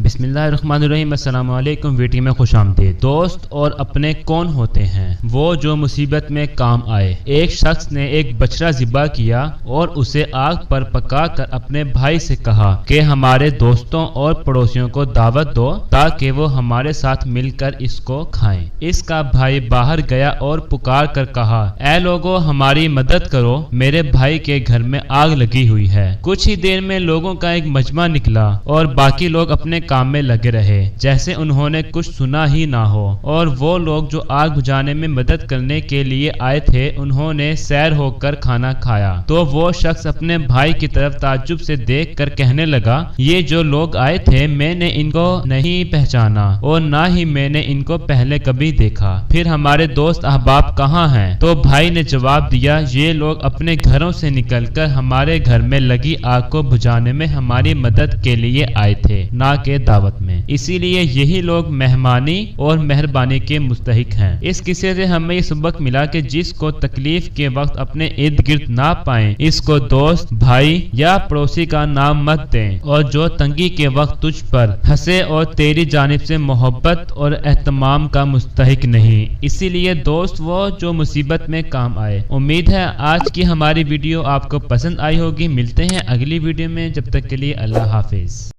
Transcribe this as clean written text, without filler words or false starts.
بسم اللہ الرحمن الرحیم۔ السلام علیکم، ویڈیو میں خوش آمدید۔ دوست اور اپنے کون ہوتے ہیں؟ وہ جو مصیبت میں کام آئے۔ ایک شخص نے ایک بچڑا ذبح کیا اور اسے آگ پر پکا کر اپنے بھائی سے کہا کہ ہمارے دوستوں اور پڑوسیوں کو دعوت دو تاکہ وہ ہمارے ساتھ مل کر اس کو کھائیں۔ اس کا بھائی باہر گیا اور پکار کر کہا، اے لوگو ہماری مدد کرو، میرے بھائی کے گھر میں آگ لگی ہوئی ہے۔ کچھ ہی دیر میں لوگوں کا ایک مجمع نکلا اور باقی لوگ اپنے کام میں لگے رہے جیسے انہوں نے کچھ سنا ہی نہ ہو، اور وہ لوگ جو آگ بجھانے میں مدد کرنے کے لیے آئے تھے انہوں نے سیر ہو کر کھانا کھایا تو وہ شخص اپنے بھائی کی طرف تعجب سے دیکھ کر کہنے لگا، یہ جو لوگ آئے تھے میں نے ان کو نہیں پہچانا اور نہ ہی میں نے ان کو پہلے کبھی دیکھا، پھر ہمارے دوست احباب کہاں ہیں؟ تو بھائی نے جواب دیا، یہ لوگ اپنے گھروں سے نکل کر ہمارے گھر میں لگی آگ کو بجھانے میں ہماری مدد کے لیے آئے تھے، نہ کہ دعوت میں، اسی لیے یہی لوگ مہمانی اور مہربانی کے مستحق ہیں۔ اس قصے سے ہمیں یہ سبق ملا کہ جس کو تکلیف کے وقت اپنے ارد گرد نہ پائیں اس کو دوست، بھائی یا پڑوسی کا نام مت دیں، اور جو تنگی کے وقت تجھ پر ہنسے اور تیری جانب سے محبت اور اہتمام کا مستحق نہیں، اسی لیے دوست وہ جو مصیبت میں کام آئے۔ امید ہے آج کی ہماری ویڈیو آپ کو پسند آئی ہوگی۔ ملتے ہیں اگلی ویڈیو میں، جب تک کے لیے اللہ حافظ۔